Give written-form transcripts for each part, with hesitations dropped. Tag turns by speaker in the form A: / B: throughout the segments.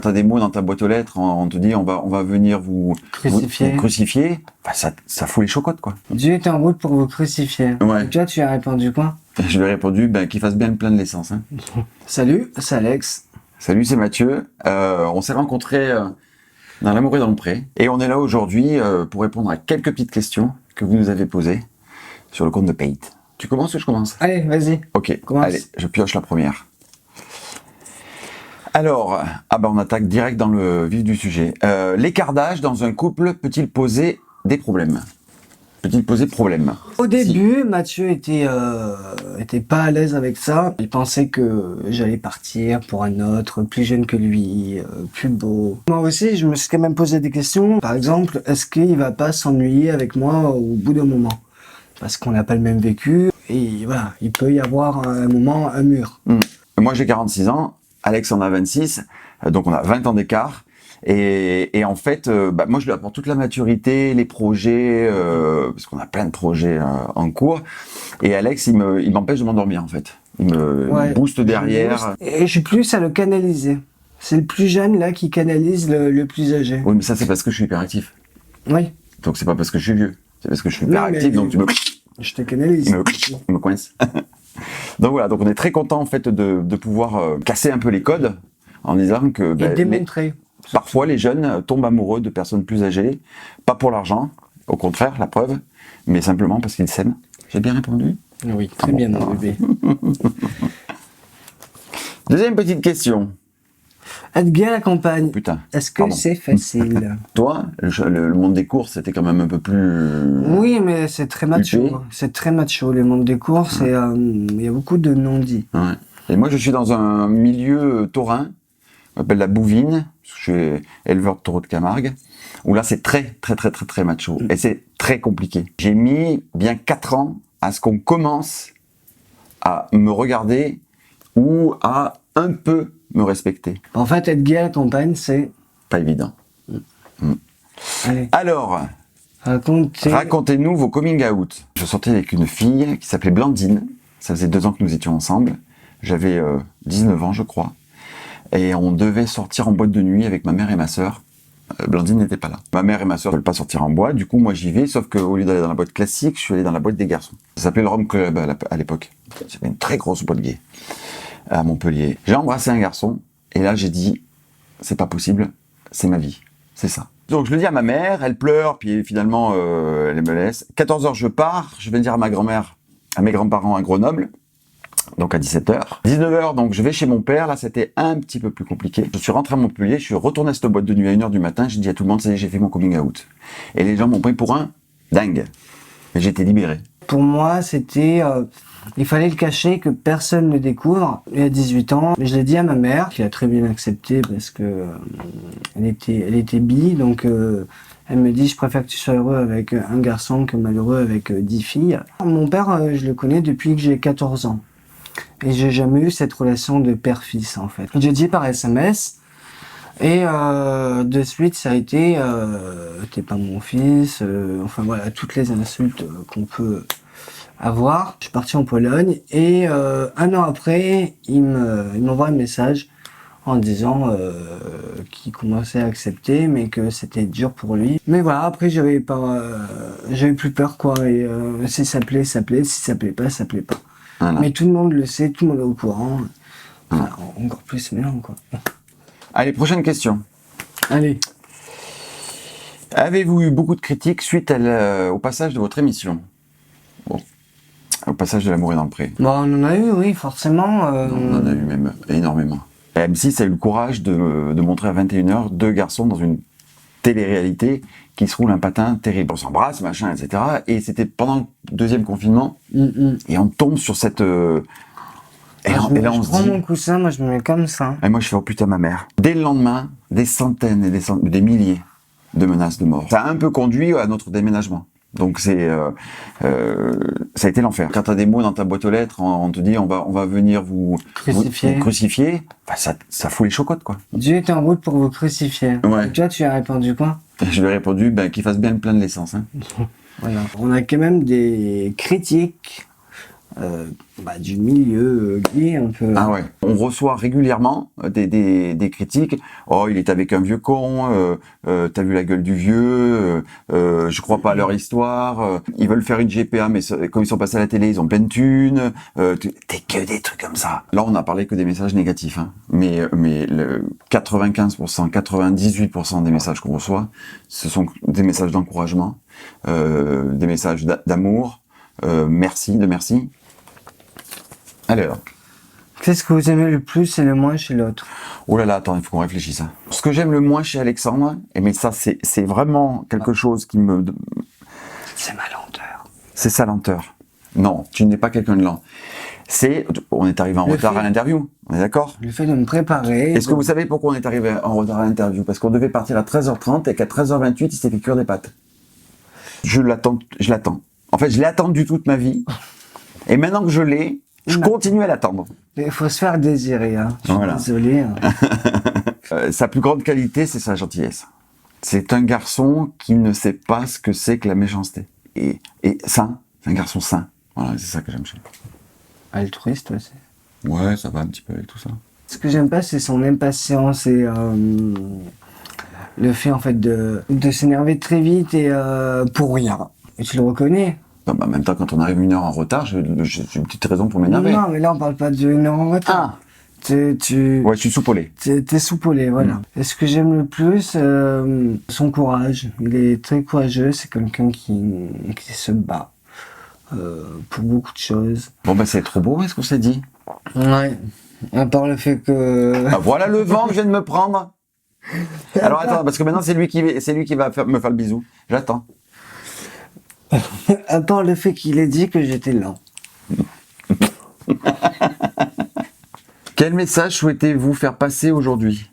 A: T'as des mots dans ta boîte aux lettres, on te dit on va venir vous crucifier. Enfin, ça fout les chocottes, quoi.
B: Dieu est en route pour vous crucifier.
A: Ouais.
B: Et toi, tu as répondu quoi?
A: Je lui ai répondu qu'il fasse bien le plein de l'essence. Hein.
B: Salut, c'est Alex.
A: Salut, c'est Mathieu. On s'est rencontrés dans l'amour et dans le pré. Et on est là aujourd'hui pour répondre à quelques petites questions que vous nous avez posées sur le compte de Pate. Tu commences ou je commence?
B: Allez, vas-y.
A: Ok,
B: Commence.
A: allez, je pioche la première. Alors, on attaque direct dans le vif du sujet. L'écart d'âge dans un couple peut-il poser des problèmes? Peut-il poser problème?
B: Au début, Mathieu était pas à l'aise avec ça. Il pensait que j'allais partir pour un autre, plus jeune que lui, plus beau. Moi aussi, je me suis quand même posé des questions. Par exemple, est-ce qu'il va pas s'ennuyer avec moi au bout d'un moment? Parce qu'on n'a pas le même vécu. Et voilà, il peut y avoir un moment, un mur.
A: Moi, j'ai 46 ans. Alex en a 26. Donc, on a 20 ans d'écart. Et en fait, moi je lui apporte toute la maturité, les projets, parce qu'on a plein de projets en cours. Et Alex, il m'empêche de m'endormir en fait. Il me booste derrière.
B: Et je suis plus à le canaliser. C'est le plus jeune là qui canalise le plus âgé.
A: Oui, mais ça c'est parce que je suis hyperactif.
B: Oui.
A: Donc c'est pas parce que je suis vieux. C'est parce que je suis hyperactif, donc tu me...
B: Je te canalise.
A: Il me coince. Donc voilà, donc on est très content en fait de pouvoir casser un peu les codes en disant que...
B: Et démontrer.
A: Parfois, les jeunes tombent amoureux de personnes plus âgées, pas pour l'argent, au contraire, la preuve, mais simplement parce qu'ils s'aiment. J'ai bien répondu?
B: Oui, très bien, mon bébé.
A: Deuxième petite question.
B: Être gay à la campagne,
A: Putain.
B: est-ce que c'est facile?
A: Toi, le monde des courses, c'était quand même un peu plus...
B: Oui, mais c'est très macho.
A: Huppé.
B: C'est très macho, le monde des courses, et il y a beaucoup de non-dits.
A: Ouais. Et moi, je suis dans un milieu taurin, on appelle la bouvine, parce que je suis éleveur de taureaux de Camargue, où là c'est très macho, et c'est très compliqué. J'ai mis bien 4 ans à ce qu'on commence à me regarder ou à un peu me respecter.
B: En fait, être gay à la campagne, c'est...
A: Pas évident.
B: Allez,
A: Alors, racontez-nous vos coming out. Je sortais avec une fille qui s'appelait Blandine, ça faisait 2 ans que nous étions ensemble, j'avais 19 ans je crois. Et on devait sortir en boîte de nuit avec ma mère et ma sœur. Blandine n'était pas là. Ma mère et ma sœur ne veulent pas sortir en boîte, du coup moi j'y vais, sauf qu'au lieu d'aller dans la boîte classique, je suis allé dans la boîte des garçons. Ça s'appelait le Rome Club à l'époque. C'était une très grosse boîte gay à Montpellier. J'ai embrassé un garçon, et là j'ai dit, c'est pas possible, c'est ma vie, c'est ça. Donc je le dis à ma mère, elle pleure, puis finalement elle me laisse. 14h je pars, je vais dire à ma grand-mère, à mes grands-parents à Grenoble, donc à 17h. 19h, donc je vais chez mon père, là c'était un petit peu plus compliqué. Je suis rentré à Montpellier, je suis retourné à cette boîte de nuit à 1h du matin, j'ai dit à tout le monde, ça y est, j'ai fait mon coming out. Et les gens m'ont pris pour un dingue. Mais j'étais libéré.
B: pour moi, c'était... il fallait le cacher, que personne ne découvre. Et à 18 ans, je l'ai dit à ma mère, qui a très bien accepté parce que elle était bi, donc elle me dit, je préfère que tu sois heureux avec un garçon que malheureux avec 10 filles. Mon père, je le connais depuis que j'ai 14 ans. Et j'ai jamais eu cette relation de père-fils, en fait. J'ai dit par SMS, et de suite, ça a été t'es pas mon fils, enfin voilà, toutes les insultes qu'on peut avoir. Je suis parti en Pologne, et 1 an après, il m'envoie un message en disant qu'il commençait à accepter, mais que c'était dur pour lui. Mais voilà, après j'avais plus peur, quoi, et si ça plaît, ça plaît, si ça plaît pas, ça plaît pas. Voilà. Mais tout le monde le sait, tout le monde est au courant. Enfin, encore plus maintenant, quoi.
A: Allez, prochaine question.
B: Allez.
A: Avez-vous eu beaucoup de critiques suite au passage de votre émission? Bon, au passage de L'amour est dans le pré.
B: Bon, on en a eu, oui, forcément.
A: On en a eu même énormément. Et M6 a eu le courage de montrer à 21h 2 garçons dans une télé-réalité qui se roulent un patin terrible. On s'embrasse, machin, etc. Et c'était pendant le 2e confinement. Et on tombe sur cette... Et là, on se
B: prends
A: dit...
B: mon coussin, moi je me mets comme ça.
A: Et moi je fais, oh putain, ma mère. Dès le lendemain, des centaines et des milliers de menaces de mort. Ça a un peu conduit à notre déménagement. Donc ça a été l'enfer. Quand t'as des mots dans ta boîte aux lettres, on te dit on va venir vous crucifier. Enfin, ça fout les chocottes, quoi.
B: Dieu est en route pour vous crucifier.
A: Ouais.
B: Et toi, tu as répondu quoi?
A: Je lui ai répondu qu'il fasse bien le plein de l'essence. Hein.
B: Voilà. On a quand même des critiques du milieu gay un peu.
A: Ah ouais. On reçoit régulièrement des critiques. Oh, il est avec un vieux con. T'as vu la gueule du vieux. Je crois pas à leur histoire. Ils veulent faire une GPA, mais comme ils sont passés à la télé, ils ont plein de thunes. T'es que des trucs comme ça. Là, on a parlé que des messages négatifs, hein. Mais le 95%, 98% des messages qu'on reçoit, ce sont des messages d'encouragement, des messages d'amour, merci. Alors,
B: Qu'est-ce que vous aimez le plus et le moins chez l'autre?
A: oh là là, attends, il faut qu'on réfléchisse. Hein. Ce que j'aime le moins chez Alexandre, mais ça c'est vraiment quelque chose qui me...
B: C'est ma lenteur.
A: C'est sa lenteur. Non, tu n'es pas quelqu'un de lent. On est arrivé en retard à l'interview, on est d'accord?
B: Le fait de me préparer.
A: Est-ce que vous savez pourquoi on est arrivé en retard à l'interview? Parce qu'on devait partir à 13h30 et qu'à 13h28, il s'est fait cuire des pâtes. Je l'attends. En fait, je l'ai attendu toute ma vie. Et maintenant que je l'ai, je continue à l'attendre.
B: Il faut se faire désirer, hein. Je suis
A: Voilà.
B: désolé. Hein.
A: Sa plus grande qualité, c'est sa gentillesse. C'est un garçon qui ne sait pas ce que c'est que la méchanceté. Et sain, c'est un garçon sain. Voilà, c'est ça que j'aime chez lui.
B: Altruiste aussi.
A: Ouais, ça va un petit peu avec tout ça.
B: Ce que j'aime pas, c'est son impatience et le fait en fait de s'énerver très vite et pour rien. Et tu le reconnais.
A: En même temps, quand on arrive 1 heure en retard, j'ai une petite raison pour m'énerver.
B: Non, mais là on parle pas d'une heure en retard.
A: Ouais, je suis soupolé.
B: T'es soupolé, voilà. Et ce que j'aime le plus, son courage. Il est très courageux, c'est quelqu'un qui se bat pour beaucoup de choses.
A: Bon, ben c'est trop beau, est-ce qu'on s'est dit?
B: Ouais. À part le fait que...
A: Ah, voilà le vent que je viens de me prendre. Alors attends, parce que maintenant c'est lui qui va me faire le bisou. J'attends.
B: À part le fait qu'il ait dit que j'étais lent.
A: Quel message souhaitez-vous faire passer aujourd'hui?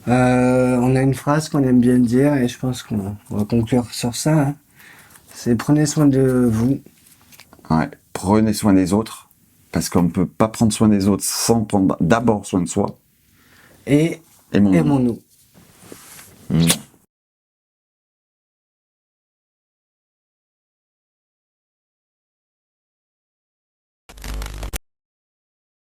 B: On a une phrase qu'on aime bien dire et je pense qu'on va conclure sur ça. Hein. C'est prenez soin de vous.
A: Ouais, prenez soin des autres, parce qu'on ne peut pas prendre soin des autres sans prendre d'abord soin de soi.
B: Et aimons-nous.